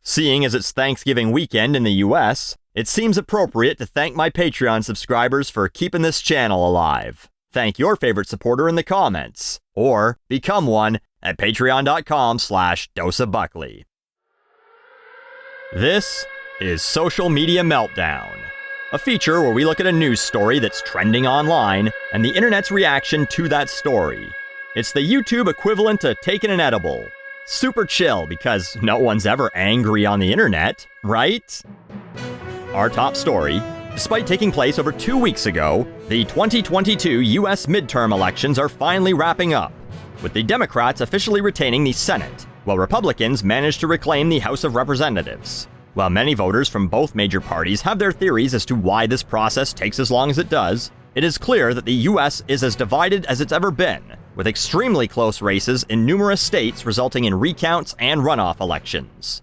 Seeing as it's Thanksgiving weekend in the US, it seems appropriate to thank my Patreon subscribers for keeping this channel alive. Thank your favorite supporter in the comments, or become one at patreon.com/doseofbuckley. This is Social Media Meltdown, a feature where we look at a news story that's trending online and the internet's reaction to that story. It's the YouTube equivalent to taking an edible. Super chill because no one's ever angry on the internet, right? Our top story: despite taking place over 2 weeks ago, the 2022 US midterm elections are finally wrapping up, with the Democrats officially retaining the Senate, while Republicans managed to reclaim the House of Representatives. While many voters from both major parties have their theories as to why this process takes as long as it does, it is clear that the US is as divided as it's ever been, with extremely close races in numerous states resulting in recounts and runoff elections.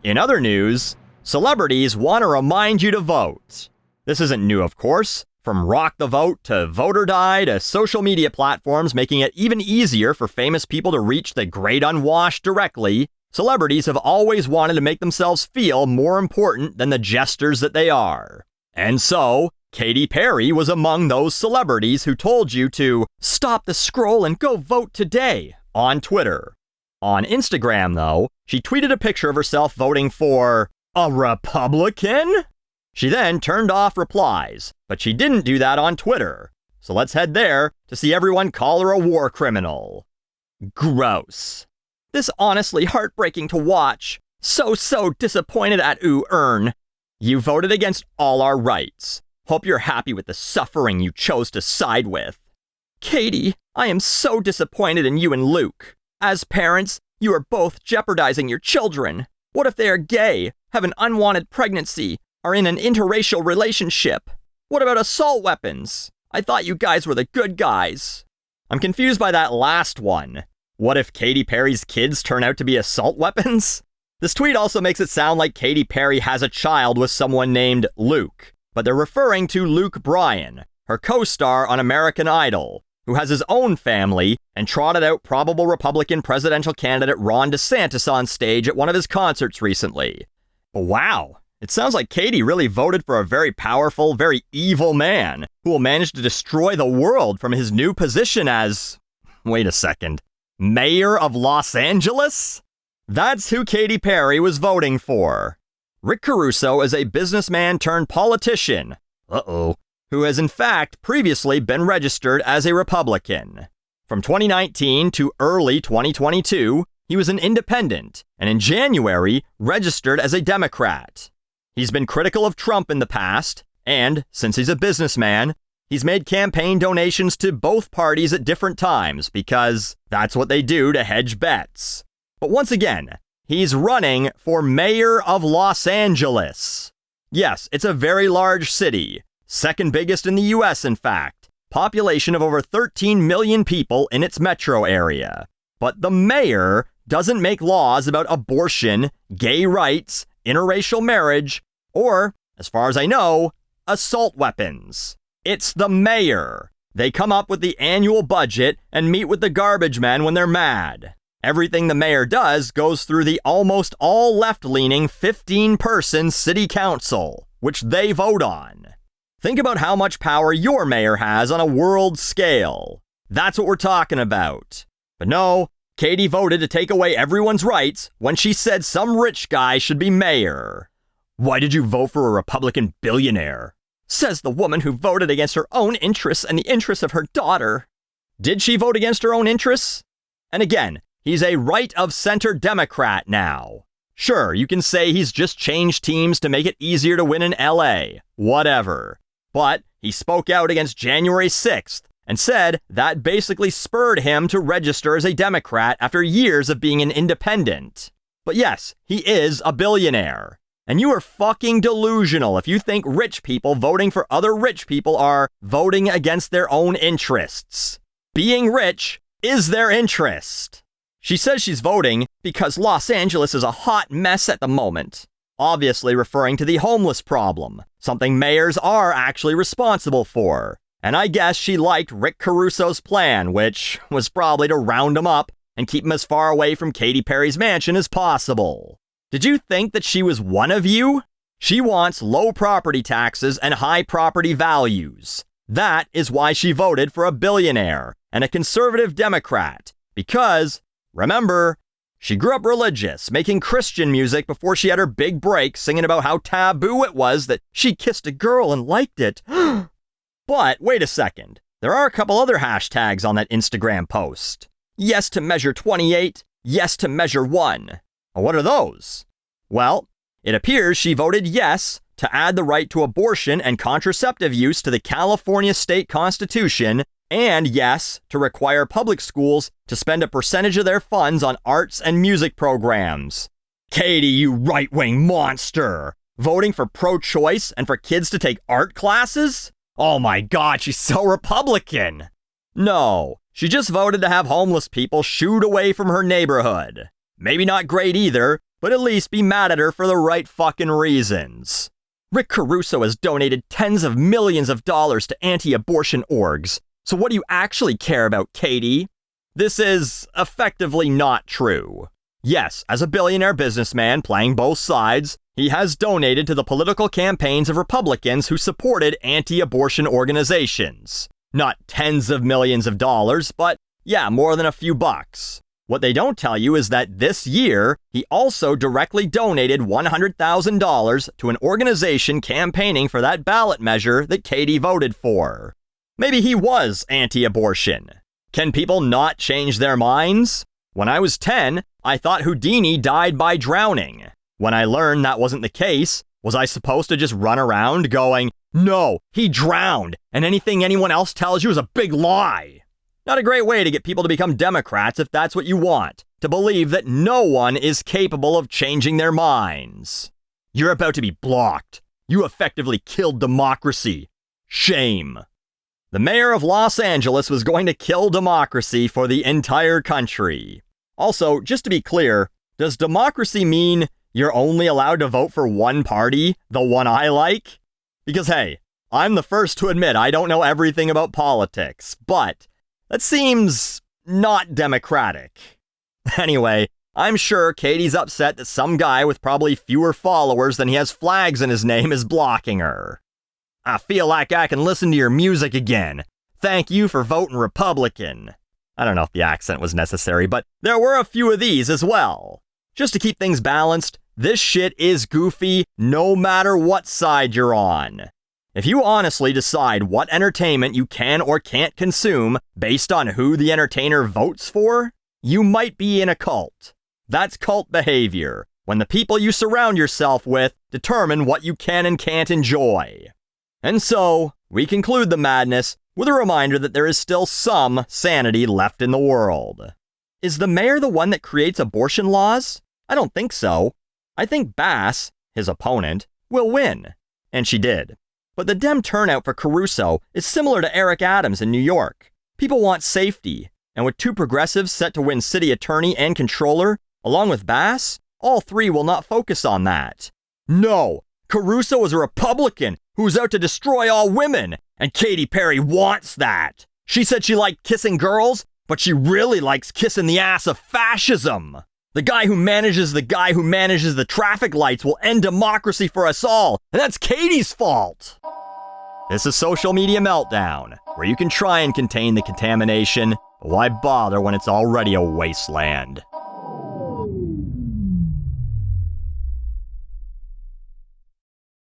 In other news, celebrities want to remind you to vote. This isn't new, of course. From Rock the Vote to Vote or Die to social media platforms making it even easier for famous people to reach the great unwashed directly, celebrities have always wanted to make themselves feel more important than the jesters that they are. And so, Katy Perry was among those celebrities who told you to stop the scroll and go vote today on Twitter. On Instagram, though, she tweeted a picture of herself voting for a Republican? She then turned off replies, but she didn't do that on Twitter. So let's head there to see everyone call her a war criminal. Gross. This honestly heartbreaking to watch. So disappointed at Earn. You voted against all our rights. Hope you're happy with the suffering you chose to side with. Katy, I am so disappointed in you and Luke. As parents, you are both jeopardizing your children. What if they are gay, have an unwanted pregnancy, are in an interracial relationship? What about assault weapons? I thought you guys were the good guys. I'm confused by that last one. What if Katy Perry's kids turn out to be assault weapons? This tweet also makes it sound like Katy Perry has a child with someone named Luke, but they're referring to Luke Bryan, her co-star on American Idol, who has his own family and trotted out probable Republican presidential candidate Ron DeSantis on stage at one of his concerts recently. But wow, it sounds like Katy really voted for a very powerful, very evil man who will manage to destroy the world from his new position as, wait a second, Mayor of Los Angeles? That's who Katy Perry was voting for. Rick Caruso is a businessman turned politician, who has in fact previously been registered as a Republican. From 2019 to early 2022, he was an independent, and in January, registered as a Democrat. He's been critical of Trump in the past, and since he's a businessman, he's made campaign donations to both parties at different times because that's what they do to hedge bets. But once again, he's running for mayor of Los Angeles. Yes, it's a very large city, second biggest in the US in fact, population of over 13 million people in its metro area. But the mayor doesn't make laws about abortion, gay rights, interracial marriage, or, as far as I know, assault weapons. It's the mayor. They come up with the annual budget and meet with the garbage men when they're mad. Everything the mayor does goes through the almost all left-leaning 15-person city council, which they vote on. Think about how much power your mayor has on a world scale. That's what we're talking about. But no, Katy voted to take away everyone's rights when she said some rich guy should be mayor. Why did you vote for a Republican billionaire? Says the woman who voted against her own interests and the interests of her daughter. Did she vote against her own interests? And again, he's a right-of-center Democrat now. Sure, you can say he's just changed teams to make it easier to win in LA. Whatever. But he spoke out against January 6th and said that basically spurred him to register as a Democrat after years of being an independent. But yes, he is a billionaire. And you are fucking delusional if you think rich people voting for other rich people are voting against their own interests. Being rich is their interest. She says she's voting because Los Angeles is a hot mess at the moment, obviously referring to the homeless problem, something mayors are actually responsible for. And I guess she liked Rick Caruso's plan, which was probably to round him up and keep him as far away from Katy Perry's mansion as possible. Did you think that she was one of you? She wants low property taxes and high property values. That is why she voted for a billionaire and a conservative Democrat. Because, remember, she grew up religious, making Christian music before she had her big break, singing about how taboo it was that she kissed a girl and liked it. But wait a second. There are a couple other hashtags on that Instagram post. Yes to measure 28, yes to measure 1. What are those? Well, it appears she voted yes to add the right to abortion and contraceptive use to the California state constitution, and yes to require public schools to spend a percentage of their funds on arts and music programs. Katy, you right-wing monster! Voting for pro-choice and for kids to take art classes? Oh my God, she's so Republican! No, she just voted to have homeless people shooed away from her neighborhood. Maybe not great either, but at least be mad at her for the right fucking reasons. Rick Caruso has donated tens of millions of dollars to anti-abortion orgs. So what do you actually care about, Katy? This is effectively not true. Yes, as a billionaire businessman playing both sides, he has donated to the political campaigns of Republicans who supported anti-abortion organizations. Not tens of millions of dollars, but yeah, more than a few bucks. What they don't tell you is that this year, he also directly donated $100,000 to an organization campaigning for that ballot measure that Katy voted for. Maybe he was anti-abortion. Can people not change their minds? When I was 10, I thought Houdini died by drowning. When I learned that wasn't the case, was I supposed to just run around going, "No, he drowned, and anything anyone else tells you is a big lie"? Not a great way to get people to become Democrats if that's what you want, to believe that no one is capable of changing their minds. You're about to be blocked. You effectively killed democracy. Shame. The mayor of Los Angeles was going to kill democracy for the entire country. Also, just to be clear, does democracy mean you're only allowed to vote for one party, the one I like? Because hey, I'm the first to admit I don't know everything about politics, but that seems not democratic. Anyway, I'm sure Katy's upset that some guy with probably fewer followers than he has flags in his name is blocking her. I feel like I can listen to your music again. Thank you for voting Republican. I don't know if the accent was necessary, but there were a few of these as well. Just to keep things balanced, this shit is goofy no matter what side you're on. If you honestly decide what entertainment you can or can't consume based on who the entertainer votes for, you might be in a cult. That's cult behavior, when the people you surround yourself with determine what you can and can't enjoy. And so, we conclude the madness with a reminder that there is still some sanity left in the world. Is the mayor the one that creates abortion laws? I don't think so. I think Bass, his opponent, will win. And she did. But the Dem turnout for Caruso is similar to Eric Adams in New York. People want safety, and with two progressives set to win city attorney and controller, along with Bass, all three will not focus on that. No, Caruso is a Republican who's out to destroy all women, and Katy Perry wants that. She said she liked kissing girls, but she really likes kissing the ass of fascism. The guy who manages the traffic lights will end democracy for us all, and that's Katy's fault. This is Social Media Meltdown, where you can try and contain the contamination, but why bother when it's already a wasteland?